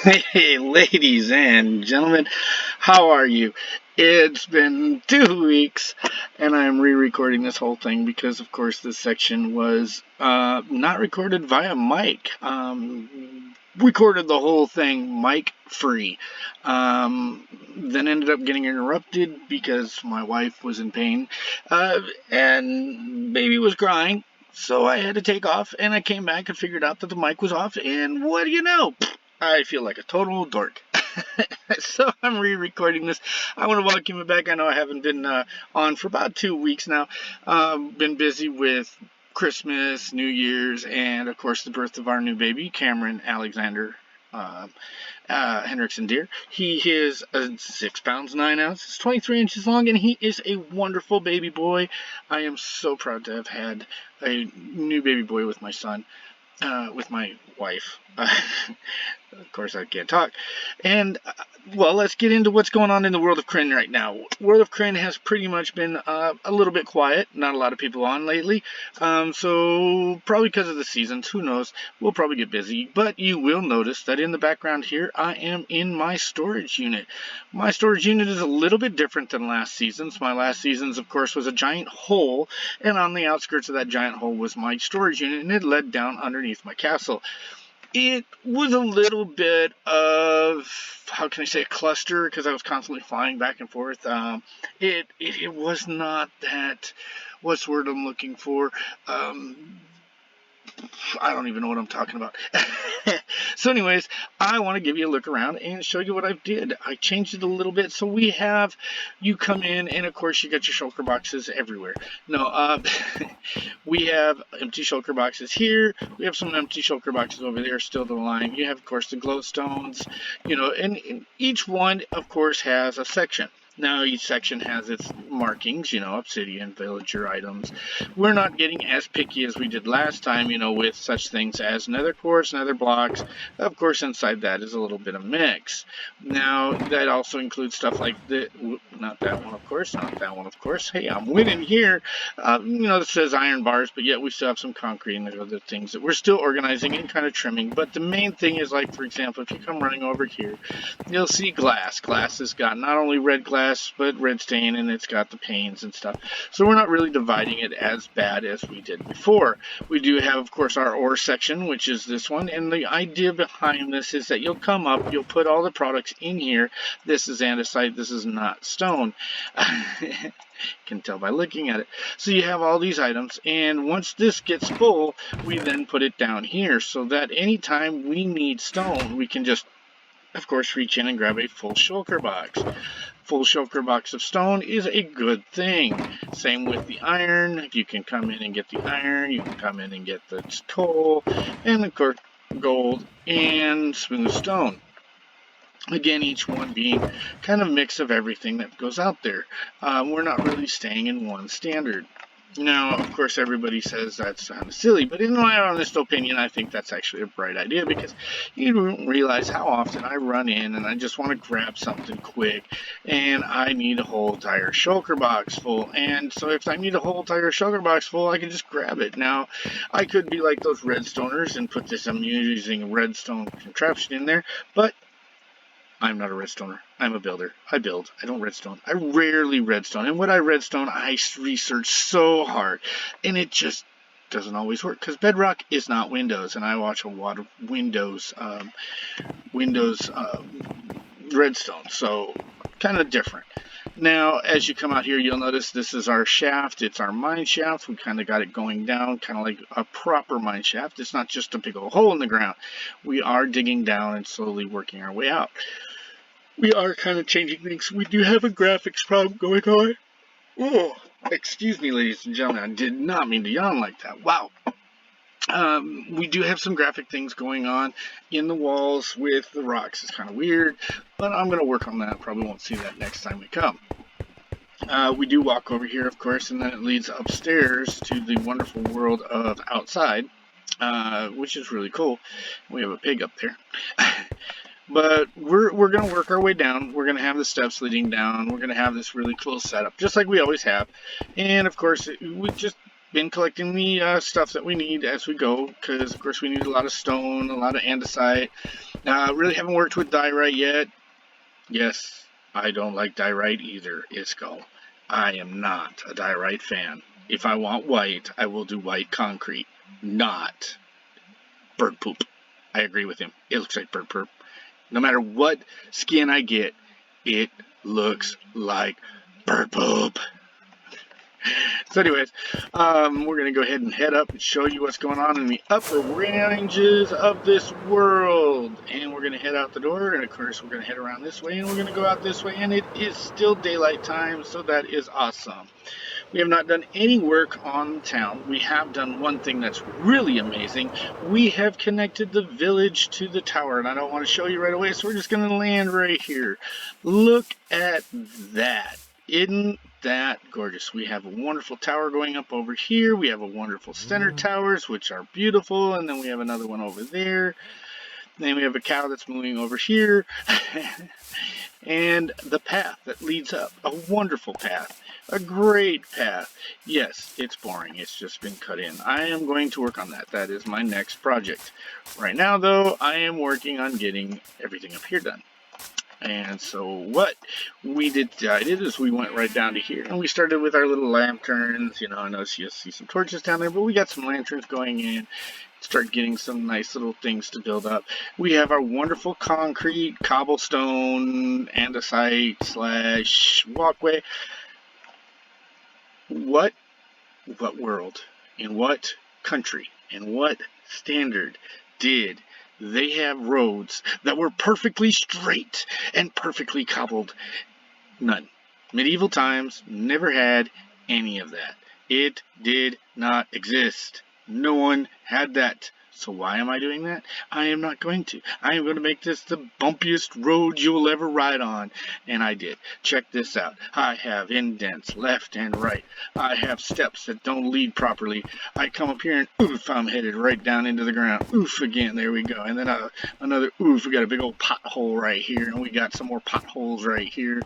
Hey, ladies and gentlemen, how are you? It's been 2 weeks, and I'm re-recording this whole thing because, of course, this section was not recorded via mic. Recorded the whole thing mic free. Then ended up getting interrupted because my wife was in pain, and baby was crying. So I had to take off, and I came back and figured out that the mic was off, and what do you know? I feel like a total dork. So I'm re-recording this. I want to welcome you back. I know I haven't been on for about 2 weeks now. Been busy with Christmas, New Year's, and of course the birth of our new baby, Cameron Alexander uh, Hendrickson deer. He is 6 pounds 9 ounces, 23 inches long, and he is a wonderful baby boy. I am so proud to have had a new baby boy with my son. With my wife. Of course, I can't talk. And, well, let's get into what's going on in the world of Krynn right now. World of Krynn has pretty much been a little bit quiet. Not a lot of people on lately. So, probably because of the seasons, who knows. We'll probably get busy. But you will notice that in the background here, I am in my storage unit. My storage unit is a little bit different than last season's. My last season's, of course, was a giant hole. And on the outskirts of that giant hole was my storage unit. And it led down underneath my castle. It was a little bit of, how can I say, a cluster because I was constantly flying back and forth. It was not that, what's the word I'm looking for? I don't even know what I'm talking about. So anyways, I want to give you a look around and show you what I did. I changed it a little bit. So we have, you come in and of course you got your shulker boxes everywhere. No, we have empty shulker boxes here. We have some empty shulker boxes over there still to the line. You have of course the glowstones, and each one of course has a section. Now each section has its markings, obsidian, villager items. We're not getting as picky as we did last time, with such things as nether quartz, nether blocks. Of course, inside that is a little bit of mix. Now, that also includes stuff like not that one, of course, not that one, of course. Hey, I'm winning here. This says iron bars, but yet we still have some concrete and there's other things that we're still organizing and kind of trimming. But the main thing is, like, for example, if you come running over here, you'll see glass. Glass has got not only red glass, but red stain, and it's got the panes and stuff. So we're not really dividing it as bad as we did before. We do have, of course, our ore section, which is this one, and the idea behind this is that you'll come up, you'll put all the products in here. This is andesite, this is not stone. Can tell by looking at it. So you have all these items, and once this gets full, we then put it down here so that anytime we need stone, we can just, of course, reach in and grab a full shulker box. Full shulker box of stone is a good thing. Same with the iron. If you can come in and get the iron, you can come in and get the coal, and of course gold and smooth stone. Again, each one being kind of a mix of everything that goes out there. We're not really staying in one standard. Now, of course, everybody says that's kind of silly, but in my honest opinion, I think that's actually a bright idea because you don't realize how often I run in and I just want to grab something quick and I need a whole entire shulker box full. And so if I need a whole entire shulker box full, I can just grab it. Now, I could be like those redstoners and put this, I'm using a redstone contraption in there, but I'm not a redstoner. I'm a builder. I build. I don't redstone. I rarely redstone. And when I redstone, I research so hard. And it just doesn't always work. Because Bedrock is not Windows. And I watch a lot of Windows redstone. So, kind of different. Now, as you come out here, you'll notice this is our shaft. It's our mine shaft. We kind of got it going down, kind of like a proper mine shaft. It's not just a big old hole in the ground. We are digging down and slowly working our way out. We are kind of changing things. We do have a graphics problem going on. Oh, excuse me, ladies and gentlemen. I did not mean to yawn like that. Wow. We do have some graphic things going on in the walls with the rocks. It's kind of weird, but I'm going to work on that. Probably won't see that next time we come. We do walk over here, of course, and then it leads upstairs to the wonderful world of outside, which is really cool. We have a pig up there. But we're going to work our way down. We're going to have the steps leading down. We're going to have this really cool setup, just like we always have. And, of course, we've just been collecting the stuff that we need as we go, because, of course, we need a lot of stone, a lot of andesite, Really haven't worked with diorite yet. Yes, I don't like diorite either, Isco. I am not a diorite fan. If I want white, I will do white concrete, not bird poop. I agree with him. It looks like bird poop. No matter what skin I get, it looks like bird poop. So anyways, we're going to go ahead and head up and show you what's going on in the upper ranges of this world. And we're going to head out the door, and of course we're going to head around this way, and we're going to go out this way, and it is still daylight time, so that is awesome. We have not done any work on town. We have done one thing that's really amazing. We have connected the village to the tower, and I don't want to show you right away, so we're just going to land right here. Look at that. Isn't that gorgeous? We have a wonderful tower going up over here. We have a wonderful center towers, which are beautiful, and then we have another one over there. Then we have a cow that's moving over here. And the path that leads up, a wonderful path, a great path. Yes, it's boring, it's just been cut in. I am going to work on that. That is my next project. Right now though, I am working on getting everything up here done. And so what we decided is we went right down to here, and we started with our little lanterns. You know, I noticed you see some torches down there, but we got some lanterns going in. Start getting some nice little things to build up. We have our wonderful concrete, cobblestone, andesite / walkway. What world, in what country, in what standard did they have roads that were perfectly straight and perfectly cobbled? None. Medieval times never had any of that. It did not exist. No one had that. So why am I doing that? I am not going to. I am going to make this the bumpiest road you will ever ride on. And I did. Check this out. I have indents left and right. I have steps that don't lead properly. I come up here and oof, I'm headed right down into the ground. Oof again. There we go. And then another oof. We got a big old pothole right here. And we got some more potholes right here.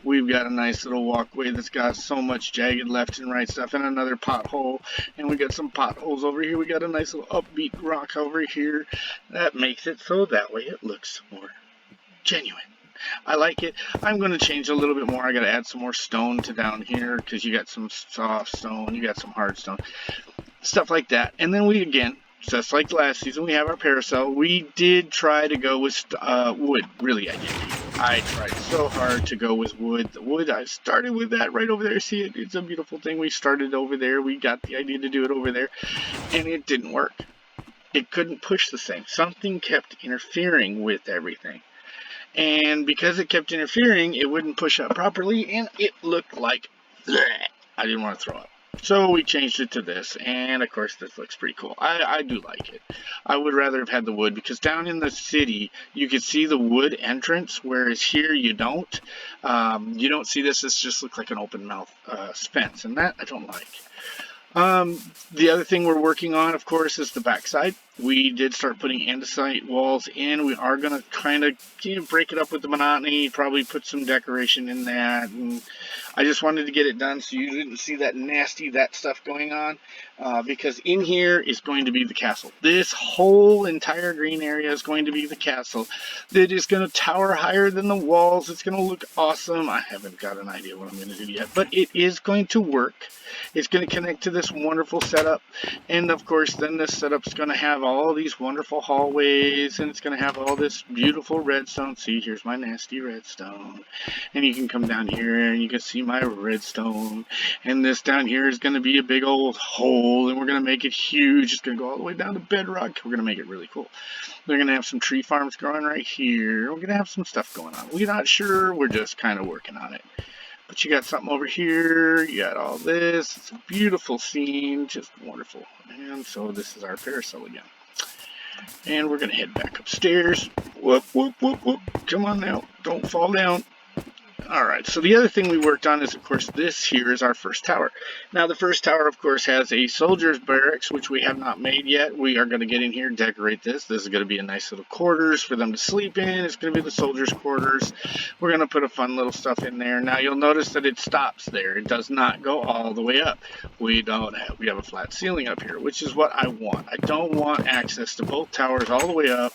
We've got a nice little walkway that's got so much jagged left and right stuff. And another pothole. And we got some potholes over here. We got a nice little upbeat rock over here. That makes it so that way it looks more genuine. I like it. I'm going to change a little bit more. I got to add some more stone to down here because you got some soft stone, you got some hard stone, stuff like that. And then we, again, just like last season, we have our parasol. We did try to go with wood. Really, I did. I tried so hard to go with wood. The wood, I started with that right over there. See, it's a beautiful thing. We started over there. We got the idea to do it over there, and it didn't work. It couldn't push the thing. Something kept interfering with everything. And because it kept interfering, it wouldn't push up properly, and it looked like bleh. I didn't want to throw up. So we changed it to this, and of course this looks pretty cool. I do like it. I would rather have had the wood, because down in the city, you could see the wood entrance, whereas here you don't. You don't see this. This just looks like an open mouth fence, and that I don't like. The other thing we're working on, of course, is the backside. We did start putting andesite walls in. We are going to kind of break it up with the monotony, probably put some decoration in that. And I just wanted to get it done so you didn't see that nasty, that stuff going on, because in here is going to be the castle. This whole entire green area is going to be the castle. It is going to tower higher than the walls. It's going to look awesome. I haven't got an idea what I'm going to do yet, but it is going to work. It's going to connect to this wonderful setup, and of course then this setup is going to have all these wonderful hallways, and it's going to have all this beautiful redstone. See, here's my nasty redstone, and you can come down here and you can see my redstone, and this down here is going to be a big old hole, and we're going to make it huge. It's going to go all the way down to bedrock. We're going to make it really cool. They're going to have some tree farms growing right here. We're going to have some stuff going on. We're not sure. We're just kind of working on it. But you got something over here, you got all this. It's a beautiful scene, just wonderful. And so this is our parasol again. And we're going to head back upstairs. Whoop, whoop, whoop, whoop. Come on now, don't fall down. Alright, so the other thing we worked on is, of course, this here is our first tower. Now, the first tower, of course, has a soldier's barracks, which we have not made yet. We are going to get in here and decorate this. This is going to be a nice little quarters for them to sleep in. It's going to be the soldiers' quarters. We're going to put a fun little stuff in there. Now, you'll notice that it stops there. It does not go all the way up. We have a flat ceiling up here, which is what I want. I don't want access to both towers all the way up.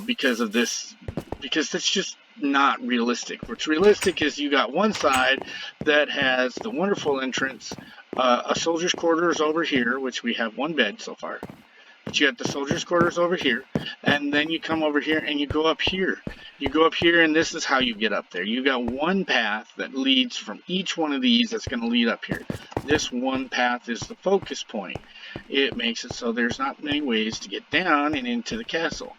because of this, because that's just not realistic. What's realistic is you got one side that has the wonderful entrance, a soldier's quarters over here, which we have one bed so far. But you got the soldiers' quarters over here, and then you come over here and you go up here. You go up here, and this is how you get up there. You got one path that leads from each one of these that's going to lead up here. This one path is the focus point. It makes it so there's not many ways to get down and into the castle.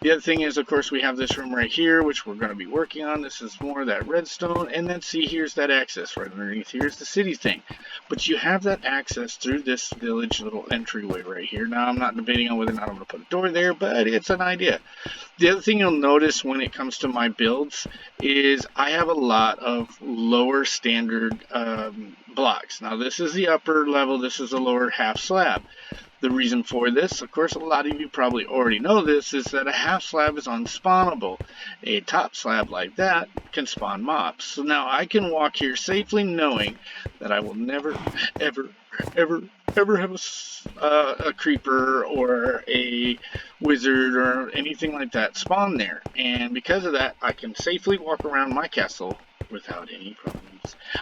The other thing is, of course, we have this room right here, which we're going to be working on. This is more of that redstone. And then see, here's that access right underneath. Here's the city thing. But you have that access through this village little entryway right here. Now, I'm not debating on whether or not I'm going to put a door there, but it's an idea. The other thing you'll notice when it comes to my builds is I have a lot of lower standard blocks. Now, this is the upper level. This is the lower half slab. The reason for this, of course, a lot of you probably already know this, is that a half slab is unspawnable. A top slab like that can spawn mobs. So now I can walk here safely knowing that I will never, ever, ever, ever have a creeper or a wizard or anything like that spawn there. And because of that, I can safely walk around my castle without any problems.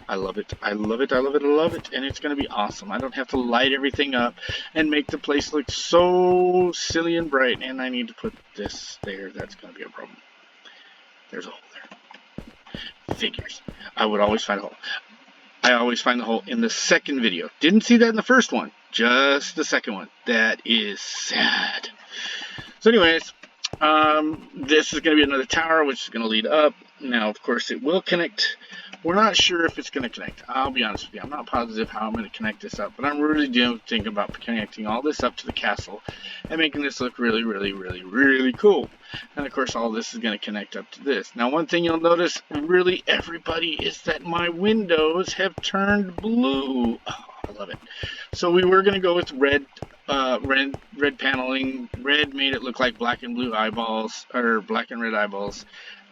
I love it. I love it. I love it. I love it. And it's going to be awesome. I don't have to light everything up and make the place look so silly and bright. And I need to put this there. That's going to be a problem. There's a hole there. Figures. I would always find a hole. I always find the hole in the second video. Didn't see that in the first one. Just the second one. That is sad. So anyways, this is going to be another tower, which is going to lead up. Now, of course, it will connect. We're not sure if it's going to connect. I'll be honest with you. I'm not positive how I'm going to connect this up, but I'm really thinking about connecting all this up to the castle and making this look really, really, really, really cool. And, of course, all this is going to connect up to this. Now, one thing you'll notice, really, everybody, is that my windows have turned blue. Oh, I love it. So we were going to go with red paneling. Red made it look like black and blue eyeballs, or black and red eyeballs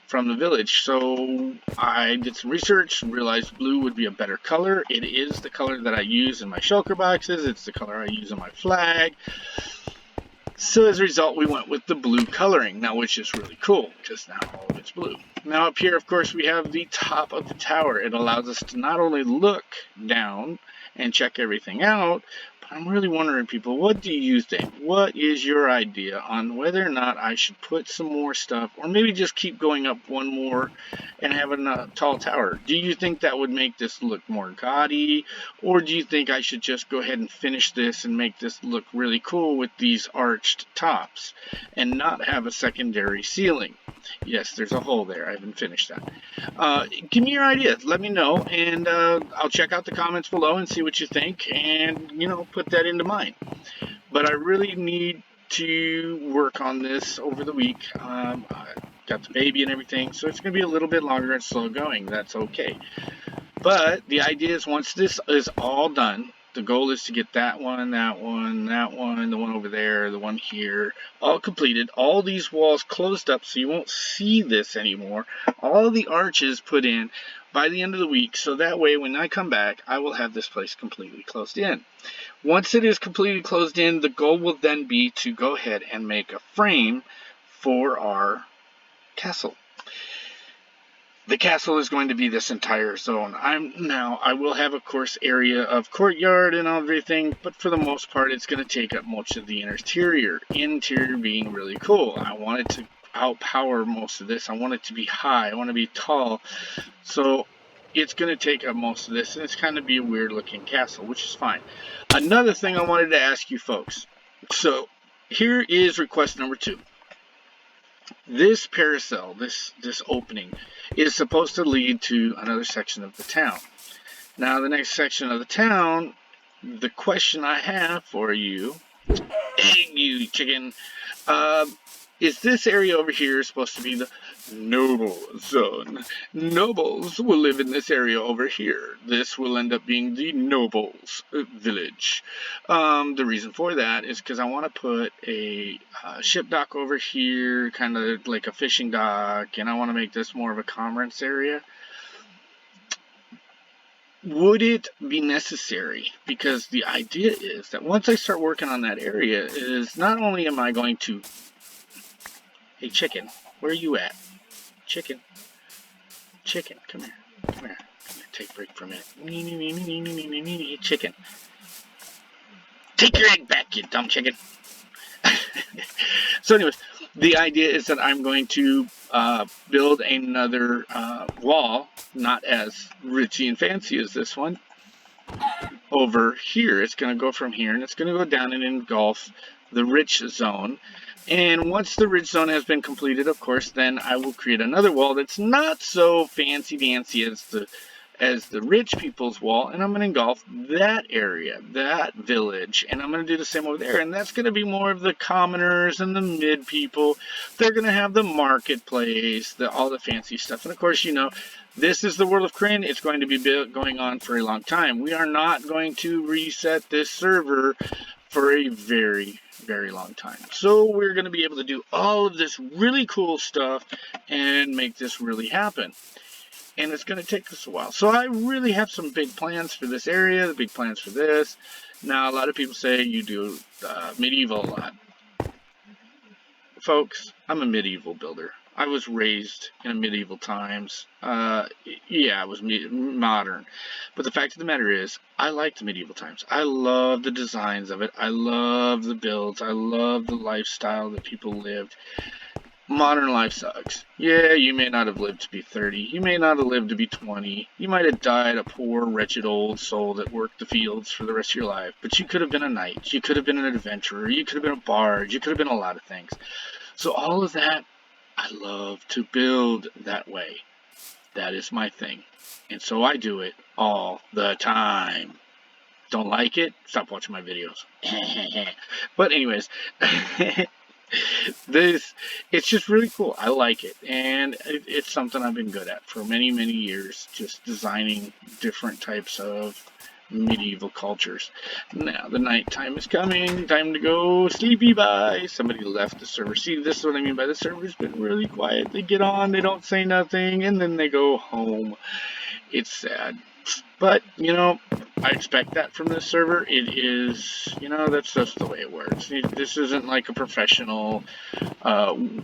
from the village. So I did some research, realized blue would be a better color. It is the color that I use in my shulker boxes. It's the color I use in my flag. So as a result, we went with the blue coloring, now which is really cool because now all of it's blue. Now up here, of course, we have the top of the tower. It allows us to not only look down and check everything out, but I'm really wondering, people, what do you think? What is your idea on whether or not I should put some more stuff, or maybe just keep going up one more and have a tall tower? Do you think that would make this look more gaudy, or do you think I should just go ahead and finish this and make this look really cool with these arched tops and not have a secondary ceiling? Yes, there's a hole there. I haven't finished that. Give me your ideas. Let me know, and I'll check out the comments below and see what you think, and, you know, put that into mine. But I really need to work on this over the week. I got the baby and everything, so it's going to be a little bit longer and slow going. That's okay. But the idea is, once this is all done, the goal is to get that one, that one, that one, the one over there, the one here, all completed. All these walls closed up so you won't see this anymore. All the arches put in by the end of the week, so that way when I come back, I will have this place completely closed in. Once it is completely closed in, the goal will then be to go ahead and make a frame for our castle. The castle is going to be this entire zone. I will have, of course, area of courtyard and everything, but for the most part, it's going to take up much of the interior. Interior being really cool. I want it to outpower most of this. I want it to be high. I want to be tall. So it's going to take up most of this, and it's kind of be a weird looking castle, which is fine. Another thing I wanted to ask you folks. So here is request number 2. This paracel, this opening, is supposed to lead to another section of the town. Now, the next section of the town, the question I have for you, hey, you chicken, is this area over here supposed to be the noble zone? Nobles will live in this area over here. This will end up being the nobles village. The reason for that is because I want to put a ship dock over here, kind of like a fishing dock, and I want to make this more of a commerce area. Would it be necessary? Because the idea is that once I start working on that area, is not only am I going to Hey, chicken, where are you at? Chicken, chicken, come here, come here. Come here. Take a break for a minute. Chicken, take your egg back, you dumb chicken. So anyways, the idea is that I'm going to build another wall, not as richy and fancy as this one, over here. It's going to go from here, and it's going to go down and engulf the rich zone. And once the rich zone has been completed, of course, then I will create another wall that's not so fancy-dancy as the rich people's wall, and I'm going to engulf that area, that village, and I'm going to do the same over there, and that's going to be more of the commoners and the mid people. They're going to have the marketplace, all the fancy stuff, and of course, you know, this is the world of Krynn. It's going to be going on for a long time. We are not going to reset this server for a very, very long time. So we're going to be able to do all of this really cool stuff and make this really happen. And it's going to take us a while. So I really have some big plans for this area, the big plans for this. Now, a lot of people say you do medieval a lot. Folks, I'm a medieval builder. I was raised in medieval times. Yeah, I was modern. But the fact of the matter is, I like the medieval times. I love the designs of it. I love the builds. I love the lifestyle that people lived. Modern life sucks. Yeah, you may not have lived to be 30. You may not have lived to be 20. You might have died a poor, wretched old soul that worked the fields for the rest of your life. But you could have been a knight. You could have been an adventurer. You could have been a bard. You could have been a lot of things. So all of that, I love to build that way. That is my thing. And so I do it all the time. Don't like it? Stop watching my videos. But anyways, it's just really cool. I like it, and it's something I've been good at for many, many years, just designing different types of medieval cultures. Now the night time is coming, time to go sleepy bye. Somebody left the server. See, this is what I mean by the server's been really quiet. They get on, they don't say nothing, and then they go home. It's sad. But, you know, I expect that from this server. It is, you know, that's just the way it works. This isn't like a professional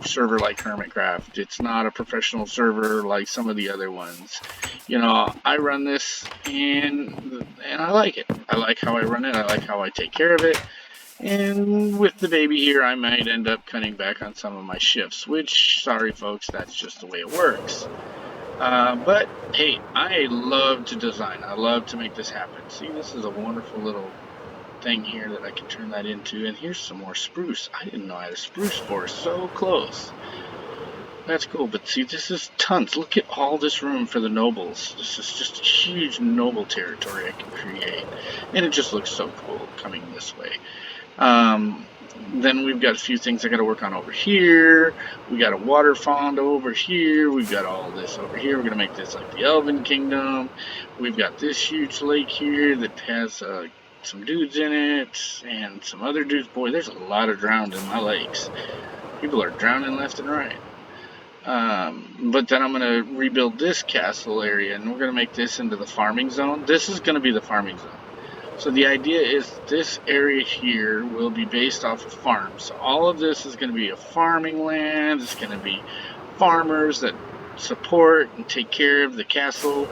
server like Hermitcraft. It's not a professional server like some of the other ones. You know, I run this and I like it. I like how I run it. I like how I take care of it. And with the baby here, I might end up cutting back on some of my shifts, which, sorry folks, that's just the way it works. But, hey, I love to design. I love to make this happen. See, this is a wonderful little thing here that I can turn that into. And here's some more spruce. I didn't know I had a spruce forest so close. That's cool. But see, this is tons. Look at all this room for the nobles. This is just a huge noble territory I can create. And it just looks so cool coming this way. Then we've got a few things I got to work on over here. We got a water font over here. We've got all this over here. We're going to make this like the Elven Kingdom. We've got this huge lake here that has some dudes in it and some other dudes. Boy, there's a lot of drowned in my lakes. People are drowning left and right. But then I'm going to rebuild this castle area, and we're going to make this into the farming zone. This is going to be the farming zone. So the idea is this area here will be based off of farms. So all of this is going to be a farming land. It's going to be farmers that support and take care of the castle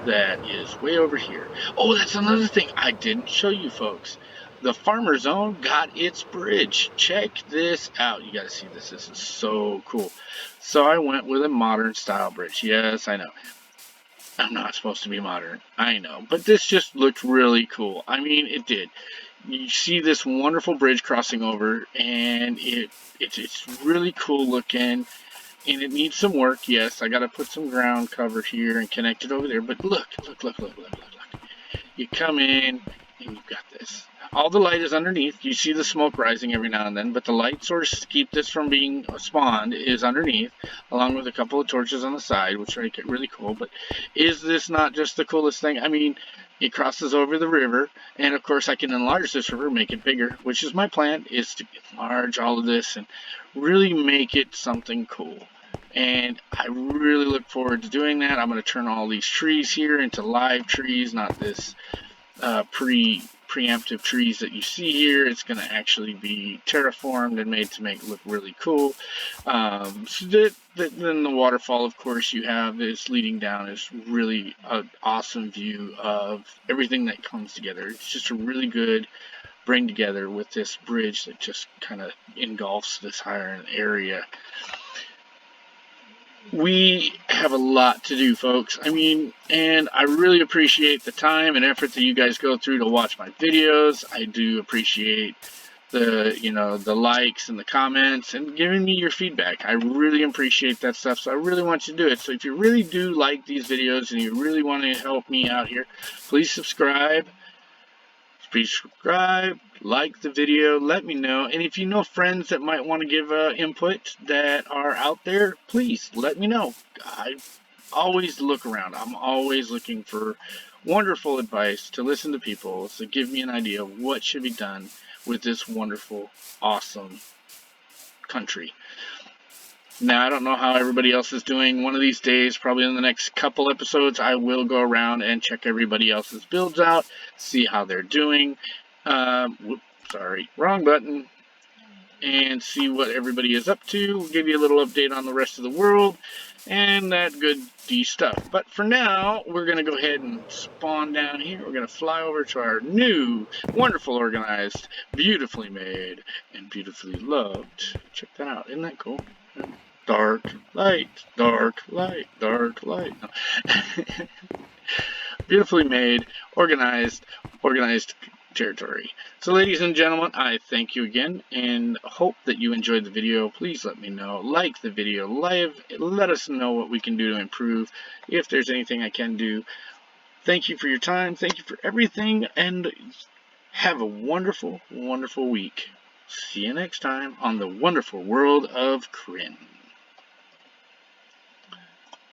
that is way over here. Oh, that's another thing I didn't show you folks. The farmer zone got its bridge. Check this out. You got to see this. This is so cool. So I went with a modern style bridge. Yes, I know. I'm not supposed to be modern, I know, but this just looked really cool. I mean, it did. You see this wonderful bridge crossing over, and it's really cool looking, and it needs some work. Yes, I got to put some ground cover here and connect it over there, but look. You come in, and you've got this. All the light is underneath. You see the smoke rising every now and then, but the light source to keep this from being spawned is underneath, along with a couple of torches on the side, which make it really cool. But is this not just the coolest thing? I mean, it crosses over the river, and of course I can enlarge this river, make it bigger, which is my plan, is to enlarge all of this and really make it something cool. And I really look forward to doing that. I'm going to turn all these trees here into live trees, not this preemptive trees that you see here. It's going to actually be terraformed and made to make it look really cool. Then the waterfall, of course, you have is leading down is really an awesome view of everything that comes together. It's just a really good bring together with this bridge that just kind of engulfs this higher area. We have a lot to do, folks. I mean, and I really appreciate the time and effort that you guys go through to watch my videos. I do appreciate the likes and the comments and giving me your feedback. I really appreciate that stuff, so I really want you to do it. So if you really do like these videos and you really want to help me out here, please subscribe. Please subscribe, like the video, let me know. And if you know friends that might want to give input that are out there, please let me know. I always look around. I'm always looking for wonderful advice to listen to people to give me an idea of what should be done with this wonderful, awesome country. Now, I don't know how everybody else is doing. One of these days, probably in the next couple episodes, I will go around and check everybody else's builds out, see how they're doing. Whoops, sorry, wrong button. And see what everybody is up to. We'll give you a little update on the rest of the world and that good stuff. But for now, we're going to go ahead and spawn down here. We're going to fly over to our new, wonderful, organized, beautifully made, and beautifully loved. Check that out. Isn't that cool? Dark light, dark light, dark light. No. Beautifully made, organized territory. So ladies and gentlemen, I thank you again and hope that you enjoyed the video. Please let me know. Like the video. Let us know what we can do to improve. If there's anything I can do. Thank you for your time. Thank you for everything. And have a wonderful, wonderful week. See you next time on the wonderful world of Krynn.